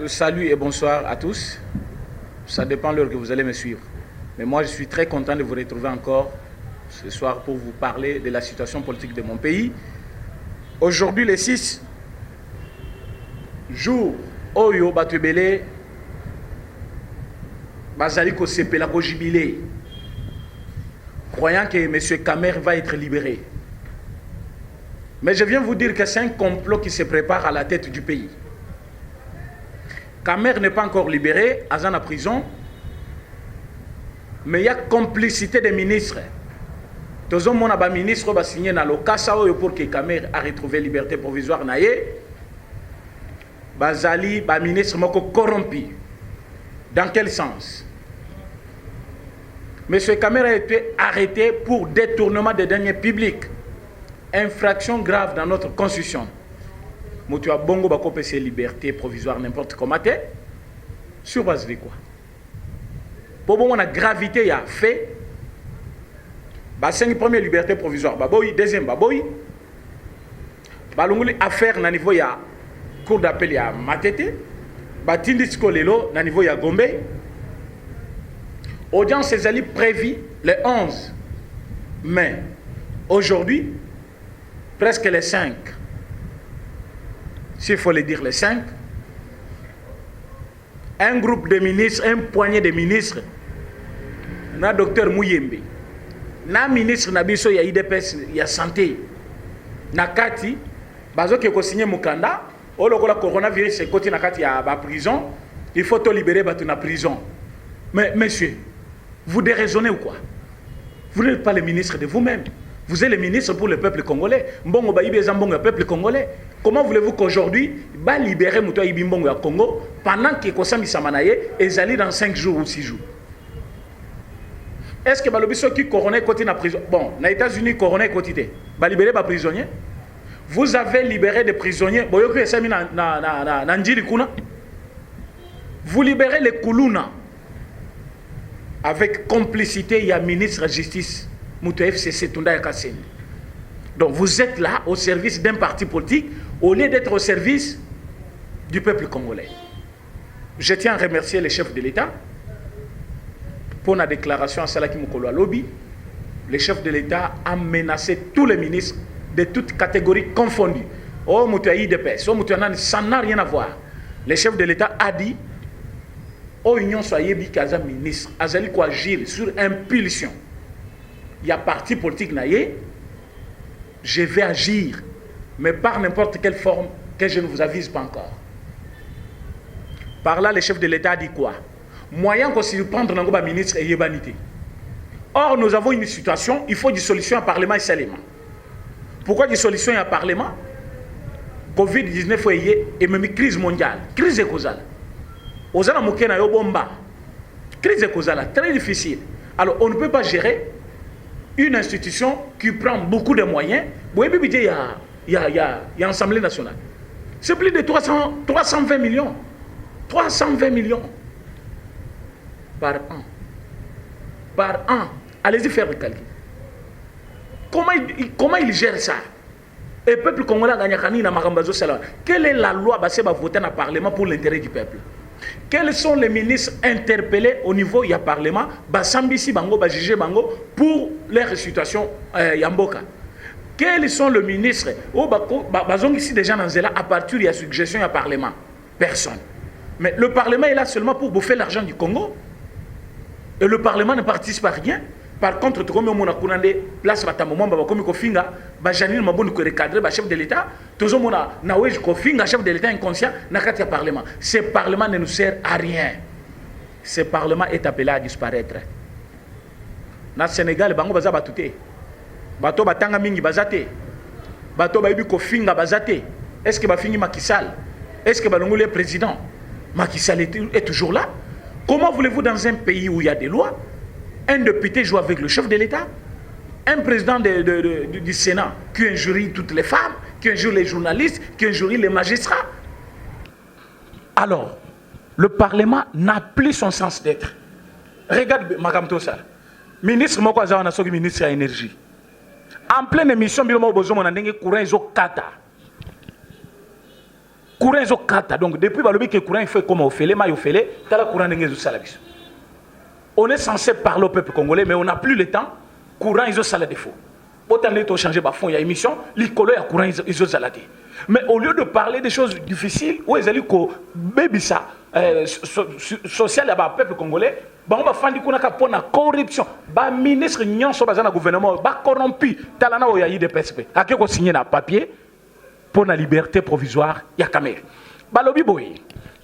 Salut et bonsoir à tous. Ça dépend de l'heure que vous allez me suivre. Mais moi, je suis très content de vous retrouver encore ce soir pour vous parler de la situation politique de mon pays. Aujourd'hui, le 6 jour, Oyo Batubele, Bazali Kosepela Kojibile, croyant que M. Kamer va être libéré. Mais je viens vous dire que c'est un complot qui se prépare à la tête du pays. Kamer n'est pas encore libéré, Azan en prison, mais il y a complicité des ministres. Tous les ministres ont signé dans le cas pour que Kamer a retrouvé liberté provisoire. Bazali, ministre moko corrompu. Dans quel sens? Monsieur Kamer a été arrêté pour détournement des deniers publics. Infraction grave dans notre constitution. Moutua Bongo Bako PC liberté provisoire n'importe comment. Sur base de quoi? Pour bon, on a gravité, il y a fait. Cinq première liberté provisoire. Baboui, deuxième Baboui. Balongoli affaire na niveau ya cour d'appel ya Matete. Batindisco Lelo na niveau ya Gombe. Audience est prévue le 11 mai. Aujourd'hui, presque les 5. S'il faut le dire les 5, un groupe de ministres, un poignet de ministres, na docteur Mouyembe, na ministre Nabiso ya IDPS ya santé, na kati, bazo qui ko signé Mukanda, o lokola coronavirus est côté na kati ya ba prison, il faut te libérer batu na prison. Mais monsieur, vous déraisonnez ou quoi? Vous n'êtes pas le ministre de vous-même. Vous êtes le ministre pour le peuple congolais. Mbongo ba ibe zambongo le peuple congolais. Comment voulez-vous qu'aujourd'hui, ba libérer Moutoua Ibimbongo au Congo pendant que Kosami Samanaye est allé dans 5 jours ou 6 jours? Est-ce que Balobiso qui couronné côté na prison? Bon, aux États-Unis, couronné côté. Ba libérer ba prisonniers. Vous avez libéré des prisonniers. Boyoku Esami na Njiri Kuna. Vous libérez les Koulouna. Avec complicité, il y a ministre de la Justice. FCC Tunda Yakasseni. Donc vous êtes là au service d'un parti politique au lieu d'être au service du peuple congolais. Je tiens à remercier les chefs de l'État pour la déclaration à Salaki Mukolo Lobby. Le chef de l'État a menacé tous les ministres de toutes catégories confondues. Oh, Moutaï de paix, ça n'a rien à voir. Le chef de l'État a dit oh, Union soyez bikaza ministre, Azali ko agir sur impulsion. Il y a parti politique naïe, je vais agir, mais par n'importe quelle forme que je ne vous avise pas encore. Par là, le chef de l'État a dit quoi? Moyen qu'on s'y prendre un ministre et yébanité. Or, nous avons une situation, il faut des solutions à Parlement et Salema. Pourquoi des solutions à Parlement? Covid-19 et même crise mondiale, crise écosale. Ozana Moukena yo bomba, crise écosale, très difficile. Alors, on ne peut pas gérer une institution qui prend beaucoup de moyens. Il y a l'Assemblée nationale. C'est plus de 320 millions. 320 millions par an. Par an. Allez-y faire le calcul. Comment il gère ça? Et le peuple congolais a gagné na Marambazo Salah. Quelle est la loi basée sur voter dans le Parlement pour l'intérêt du peuple? Quels sont les ministres interpellés au niveau du Parlement, Basambisi Bango, Bajige Bango, pour leur situation Yamboka? Quels sont les ministres Bazong ici déjà dans Zela à partir de la suggestion du Parlement? Personne. Mais le Parlement est là seulement pour bouffer l'argent du Congo. Et le Parlement ne participe à rien. Par contre, tout comme on a commandé place Batamomon, Babakomi Kofinga, Bajanil Maboun recadré, chef de l'État, tout le monde a Nawej Kofinga, chef de l'État inconscient, n'a qu'à le Parlement. Ce Parlement ne nous sert à rien. Ce Parlement est appelé à disparaître. Dans le Sénégal, Bango Baza Batouté, Bato Batanga Mingi Bazate, Bato Baïbi Kofinga Bazate. Est-ce que Bafingi Macky Sall? Est-ce que Balongo le président Macky Sall est toujours là? Comment voulez-vous dans un pays où il y a des lois? Un député joue avec le chef de l'État, un président du Sénat qui injurie toutes les femmes, qui injurie les journalistes, qui injurie les magistrats. Alors, le Parlement n'a plus son sens d'être. Regarde Madame Tossa, ministre Moko Azawana Soki, ministre de l'énergie. En pleine émission, Bilomo Bozo Monandenge Courant Zo Kata. courant ils ont kata donc depuis balobi que courant il fait comme au félé ma au félé tala courant n'engezo salabiso. On est censé parler au peuple congolais mais on n'a plus le temps. Courant ils ont salé défaut. Autant de changer bas fond il y a émission l'écolo ya courant ils ont salé. Mais au lieu de parler des choses difficiles où ils allaient ko baby ça social ya ba peuple congolais ba on va faire du kuna ka pona corruption ba ministre nyonso bazana gouvernement ba corrompu talana o ya IDPS ake ko signer na papier pour la liberté provisoire ya Kamere. Balobi boy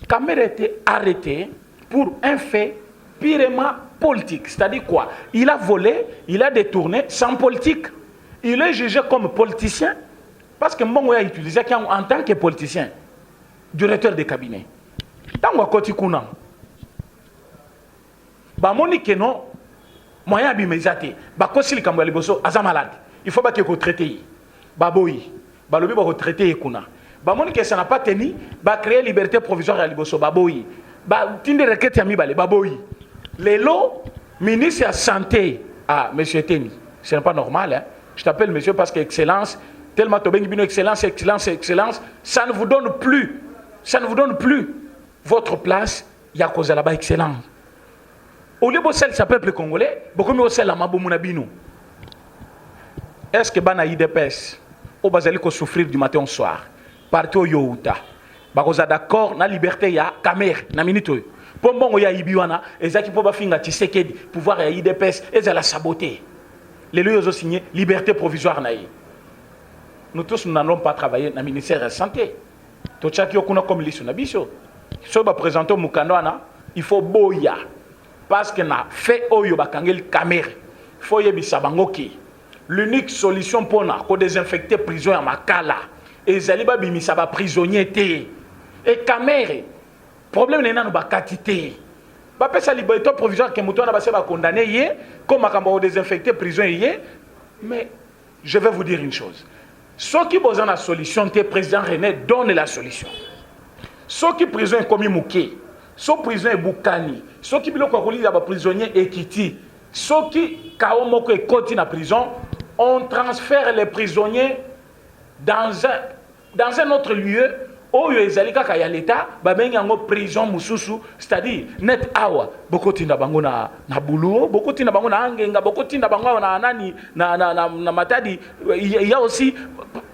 Kamere était arrêté pour un fait purement politique, c'est-à-dire quoi? Il a volé, il a détourné sans politique. Il est jugé comme politicien parce que Mbongo a utilisé en tant que politicien, directeur de cabinet. Tango koti kuna. Ba moni que non moyen bimezate. Ba kosili kambo liboso aza malade. Il faut pas que traiter. Ba boy. Ba lobi ba retraité kuna. Ba moni que ça n'a pas tenu, ba créer liberté provisoire à liboso ba boy. Ba tinde requête ya mibale ba boy. Lelo ministre de la santé monsieur Teni. Ce n'est pas normal hein. Je t'appelle monsieur parce que excellence tellement to bengi bino excellence, ça ne vous donne plus. Ça ne vous donne plus votre place, il y a cause là-bas excellent. Au lieu de celle ça peuple congolais, beaucoup mieux celle la mabomuna bino. Est-ce que bana IDPS au bazali ko souffrir du matin au soir? Partout youta. Bakoza d'accord na liberté ya Kamere na minute. Pour mbongo ya ibiwana ezaki po bafinga Tshisekedi pouvoir ya IDPS ezala saboter. Les lois ont signé liberté provisoire naïe. Nous tous nous n'allons pas travailler dans le ministère de la Santé. Tout ça qui est comme l'issue nabiso. Si on va présenter au Mukandwana, il faut boya. Parce que na fait oyo bakangel Kamere. Il faut yebisa bangoki. L'unique solution pour na ko désinfecter prison à Makala. Et zaliba bimisa ba prisonnier té. Et Kamere. Problème n'est pas bakatité. Ba pesa liberté provisoire que muto na ba se ba condamné yé comme akambo désinfecter prison yé. Mais je vais vous dire une chose. Ceux qui ont besoin de la solution, le président René donne la solution. Ceux qui prison comme Mouké, ceux qui prison Boukani, ceux qui ont prisonniers Ekiti, ceux qui Kaomoko et Koti na prison, on transfère les prisonniers dans un autre lieu où ils allaient à l'État, en prison mususu, c'est-à-dire net awa, beaucoup de bango na boulot, beaucoup de bango na angenga, beaucoup de bango na nani na matadi, il y a aussi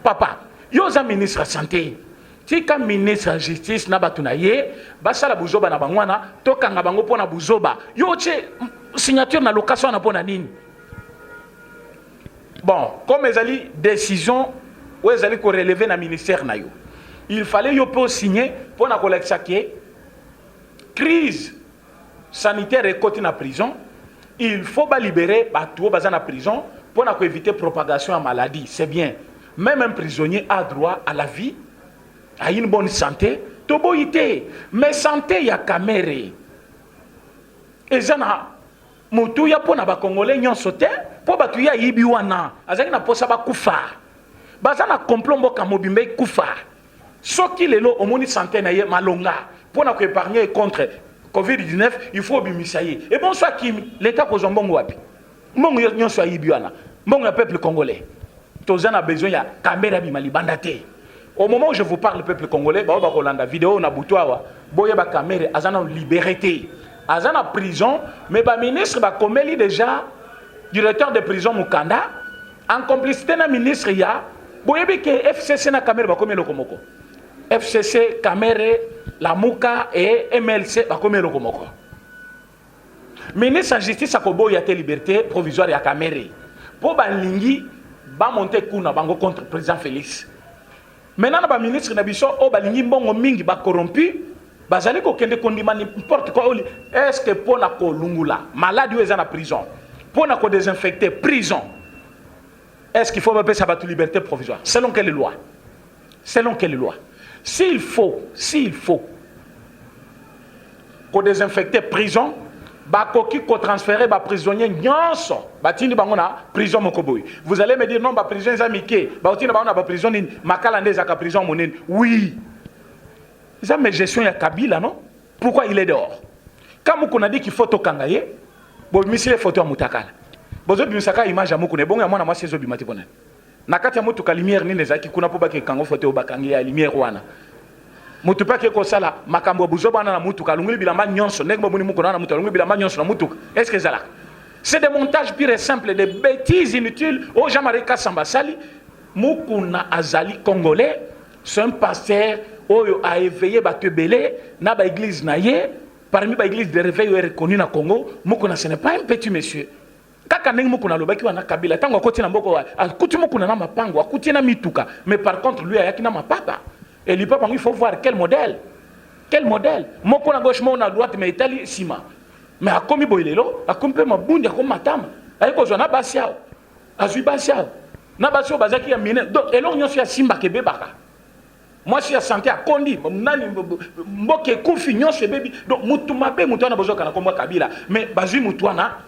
papa. Yoza ministre de santé, si comme ministre de justice na batunaye, basala buzoba na bangwana, toka nga bango pona buzoba. Yo che signature na location na pona nini. Bon, comme les ali décision, ou les ali ko relever na ministère na yo. Il fallait yo signer pour la collecte crise sanitaire et côté na prison. Il faut libérer tout bazan na prison pour éviter propagation à maladie. C'est bien. Même un prisonnier a droit à la vie, à une bonne santé, toboité. Mais santé il y a Kamere. Et zana mutu ya pona ba congolais nyonso te po batu ya yibiwana. Azaki na posa ba kufa. Bazana complot mboka mobimbe kufa. Ce qui est là, au moins santé naie malonga pour nous épargner contre Covid-19, il faut bimisayer. Et bon soit qui l'État pose un bon wapi. Mon yon soit ibiana. Mon peuple congolais. Tous en a besoin ya caméra bimali bandate. Au moment où je vous parle, le peuple congolais, ba Rolanda vidéo na butoawa, boye ba caméra azana liberté. Azana prison, mais ba ministre ba komeli déjà directeur de prison Mukanda en complicité na ministre ya boye que FCC na caméra ba komelo komoko. FCC, Kamere, la Mouka et MLC, comme le Komoko. Ministre de la Justice, Akobo, il y a des libertés provisoires à Kamere. Pour Balingi, va monter Kuna Bango contre le président Félix. Maintenant, le ministre Nabiso, Balingi, Bongo Mingi, va corrompu, Bazali, Kokende, Kondima, n'importe quoi. Est-ce que pour la Kolungula, malade ou est en prison, pour la désinfecter, prison, est-ce qu'il faut appeler ça la liberté provisoire? Selon quelle loi? Selon quelle loi? S'il faut qu'on désinfecte prison, qu'on transfère les prisonniers nyonso, batini bangona prison mokoboy. Vous allez me dire non, ba prison zamike, batini bangona ba prison ni makalande za ka prison monene. Oui. Ça mais gestion ya Kabila non? Pourquoi il est dehors? Quand on a dit qu'il faut tokangaye, bon misile photo à mutakala. Bozo bimisaka image ya mukune bongo ya mwana mwasi zo bimati bona. Nakati ya moto ka lumière ni nezaki kuna po ba ke kango photo ba kangi ya lumière wana. mutu pa ke ko sala makambo buzo bana na mutu kalunguli bilamba nyonso ndenge bomoni muko na mutu kalunguli bilamba nyonso na mutu est-ce que zala c'est des montages purs et simples, des bêtises inutiles au Jamarika Sambasali mukuna azali congolais c'est un pasteur oyo a éveillé batebele na ba église na ye parmi ba église de réveil reconnu na Congo mukuna ce n'est pas un petit monsieur kaka ndenge mukuna lobaki wana kabila tango akoti na mboko akuti mukuna na mapango akuti na mituka mais par contre lui ayaki na mapapa. Et lui, il faut voir quel modèle. Quel modèle. Moi, à gauche, moi, à droite, mais Italie, Sima. Mais à comme il est là, à comme il est comme Matam. Avec quoi, on a Bassiao. À Zui Bassiao. Na Bassiao, Bazaki a miné. Donc, et là, on est à Simba Kebebaka. Moi, je suis à santé à Kondi. Mboke Koufi, Nyon, c'est bébé. Donc, Moutoumabé, Moutouana, Bozokana, comme Kabila. Mais Bazui Moutouana,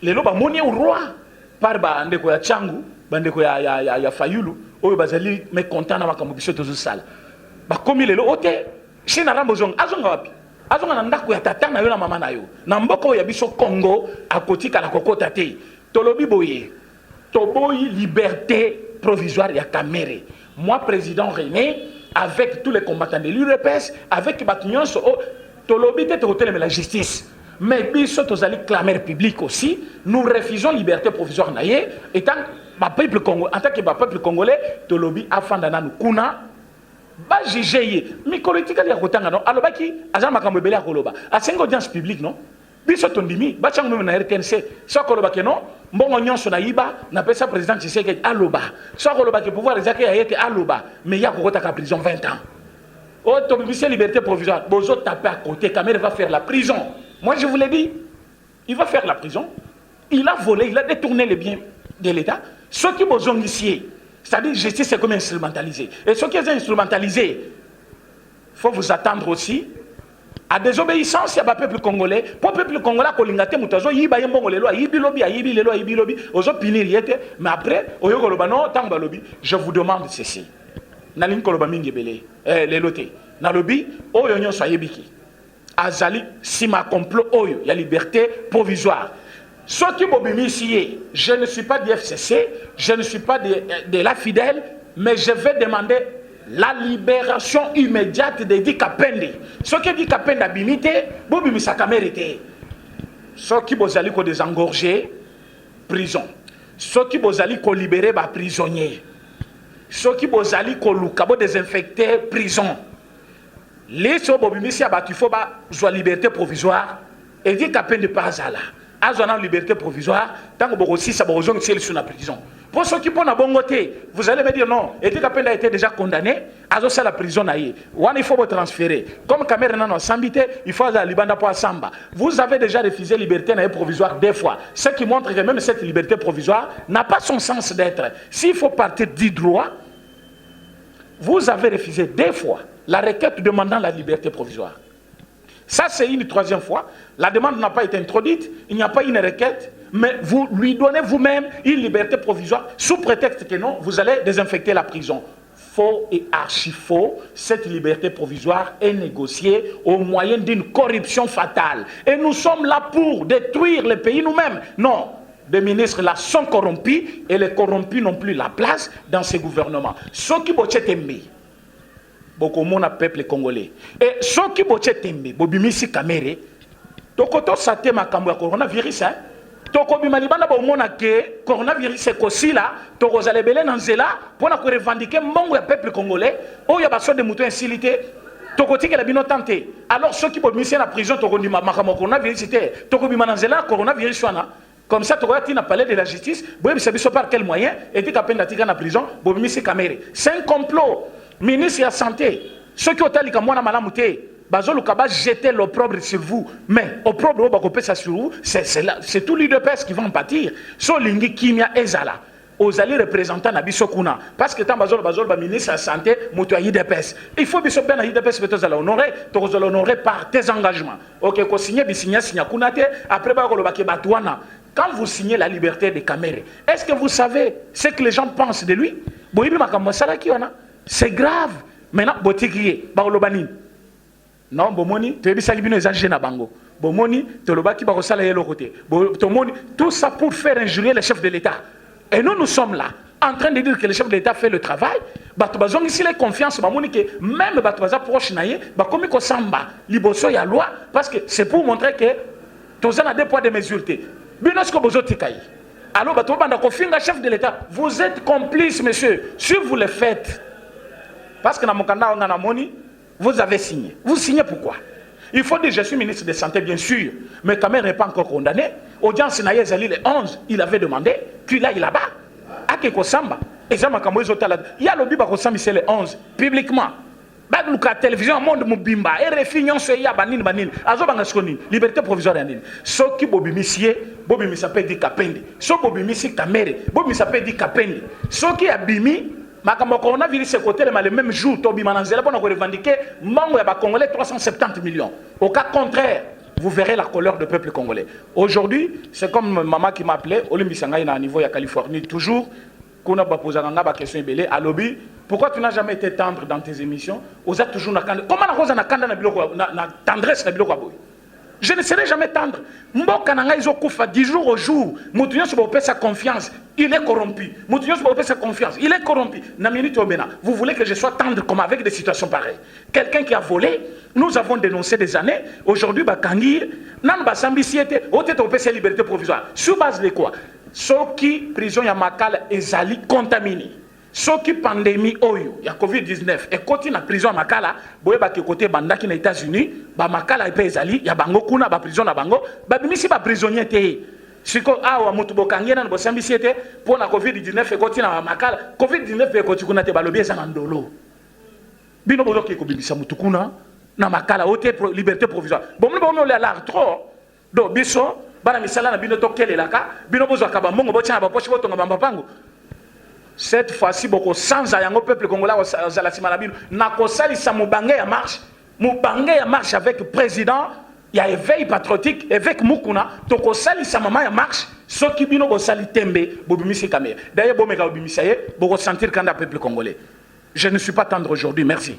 les lois, moni au roi. Par Bandeko ya Tchangu, Bandeko ya Fayulu, Oyo Bazali, mais content na Makamobisho Tozo Sal. Comme il est là, si na rambozong, azonga wapi, azonga na ndako ya tata na yo na mama na yo, na mboko ya biso Congo, à côté na kokota te, tolobi boye, toboyi liberté provisoire ya Kamere. Moi, président René, avec tous les combattants de l'URPS, avec Batunion, tolobi te totel mais la justice. Mais biso tozali clameur public aussi, nous refusons liberté provisoire naye, étant peuple congolais, en tant que peuple congolais, tolobi afandana nous kuna. Ba jijeye mikolo tikali ya kotanga non alobaki aza makambo ebele ya koloba asenga audience publique non biso tondimi ba chango même na RTNC so koloba ke non mbongo nyonso na yiba na pesa président Tshisekedi aloba so koloba ke pouvoir ezaki ya yete aloba mais ya kokota ka prison 20 ans oh to bimisi liberté provisoire bozo taper à côté Kamere va faire la prison. Moi je vous l'ai dit, il va faire la prison. Il a volé, il a détourné les biens de l'État. Ceux qui bozo ici, c'est-à-dire justice c'est comme instrumentalisé. Et ceux qui sont instrumentalisés, il faut vous attendre aussi à désobéissance. Il y a un peuple congolais. Pour le peuple congolais, il y a un peuple congolais. Mais après, je vous demande ceci. Azali, si ma complot, il y a liberté provisoire. Ce qui ici, je ne suis pas du FCC, je ne suis pas de la fidèle, mais je vais demander la libération immédiate de Di Kapende. Ce qui dit Kapende a bimité, Bobi Saka mérité. Ce qui bozali ko désengorger, prison. Ce qui bozali ko libérer, prisonnier. Ce qui bozali ko lukabo désinfecter, prison. Les so Bobi Misi abatu faut ba liberté provisoire et Di Kapende pas là. Azona liberté provisoire, tant que vous aussi ça vous sur la prison. Pour ceux qui prennent la bonne côté, vous allez me dire non, et Di Kapende a été déjà condamné, Azosa la prison naïe. Il faut vous transférer. Comme Cameroun n'a s'ambité, il faut aller à Libanda pour Samba. Vous avez déjà refusé liberté provisoire 2 fois. Ce qui montre que même cette liberté provisoire n'a pas son sens d'être. S'il faut partir du droit, vous avez refusé 2 fois la requête demandant la liberté provisoire. Ça, c'est une 3e fois. La demande n'a pas été introduite, il n'y a pas une requête, mais vous lui donnez vous-même une liberté provisoire sous prétexte que non, vous allez désinfecter la prison. Faux et archi-faux, cette liberté provisoire est négociée au moyen d'une corruption fatale. Et nous sommes là pour détruire le pays nous-mêmes. Non, les ministres là sont corrompus et les corrompus n'ont plus la place dans ces gouvernements. Ceux qui bossent beaucoup mon peuple congolais et ceux qui bossent tembe bobimisi Kamere tokoto sate makambo ya coronavirus hein toko bimalibana ba mona ke coronavirus c'est kosi là toko zalebele na nzela pour na ko revendiquer mbongo ya peuple congolais o ya baso de muto insilité toko tikela bino tenté alors ceux qui bobimisi na prison toko ndima makambo coronavirus c'était toko bimana nzela coronavirus wana. Comme ça, tu as parlé de la justice, par quel moyen, et tu as peine d'attirer en prison, c'est un complot. Ministre de la Santé, ceux qui ont dit que moi, je jeter l'opprobre sur vous, mais l'opprobre, c'est tout l'UDPS qui va en pâtir. So lingi kimia ezala. Aux alliés représentants na bisokuna parce que tant bazol ministre de la santé moto UDPS il faut biso ben UDPS peut honorer par tes engagements. OK ko signer signa kunate après ba ko lobake batwana. Quand vous signez la liberté de Kamere, est-ce que vous savez ce que les gens pensent de lui? C'est grave. Maintenant, botikiye, baolobani. Non, bomoni, tu es bisalibino exagéré na bango. Bomoni, te lobaki barosala yelo côté. Tout ça pour faire injurier le chef de l'État. Et nous sommes là, en train de dire que le chef de l'État fait le travail. bato bazongisi les confiance bamoni que même bato baza proche na ye bakomi ko samba liboso ya loi parce que c'est pour montrer que toza na deux poids deux mesures te bino sko bozo tikai alors bato banda ko finga chef de l'état vous êtes complice monsieur si vous le faites parce que na mokanda on a moni vous avez signé vous signez pourquoi il faut dire je suis ministre de santé bien sûr mais quand même n'est pas encore condamné audience na yezali le 11 il avait demandé puis là il là-bas ake ko samba examen comme ils ont il y a le biba ko sambi c'est le 11 publiquement ba luka télévision monde mobimba et réfinion ce ya banini banini azo banga skoni liberté provisoire ya nini soki bobimisie bobimisa pe di kapende so bobimisi kamere bobimisa pe di kapende soki abimi makambo coronavirus c'est côté le même jour to bima nanzela pour revendiquer mango ya ba congolais 370 millions au cas contraire vous verrez la colère du peuple congolais. Aujourd'hui, c'est comme maman qui m'appelait, Olimbisanga à niveau de Californie, toujours, qu'on a posé une question à lobby. Pourquoi tu n'as jamais été tendre dans tes émissions? Vous êtes toujours comment la tendresse na biloko? Je ne serai jamais tendre. Mboka nanga izo kufa 10 jours au jour. Moutounyo se peut sa confiance. Il est corrompu. Moutounyo se peut sa confiance. Il est corrompu. Na minute obena. Vous voulez que je sois tendre comme avec des situations pareilles? Quelqu'un qui a volé, nous avons dénoncé des années. Aujourd'hui, Bakangi, nan basambi siete, ote opé sa liberté provisoire. Sur base de quoi? Ceux qui prison ya makala ezali contaminé. Ceux qui pandémie oyo ya Covid-19 et côté na prison makala boye ba côté bandaki na États-Unis ba makala pe ezali ya bango kuna ba prison na bango ba bimisi ba prisonnier te siko awa mutu bokangi na bosambi siete pour na Covid-19 et côté na makala Covid-19 e côté kuna te balobi eza na ndolo bino bozo ki ko bimisa mutu kuna na makala ote liberté provisoire bon nous le la trop do biso bana misala na bino to kelelaka bino bozo ka ba mongo bo tia ba poche bo tonga ba mbango. Cette fois-ci, beaucoup sans ayango peuple congolais aux la simalabino n'a qu'au salissa moubange ya marche avec le président il y a éveil patriotique avec Mukuna donc au salissa maman ya marche ce qui bino au sali tembe bobimisi kamera d'ailleurs bomeka bobimisaye beaucoup sentir quand le peuple congolais je ne suis pas tendre aujourd'hui merci.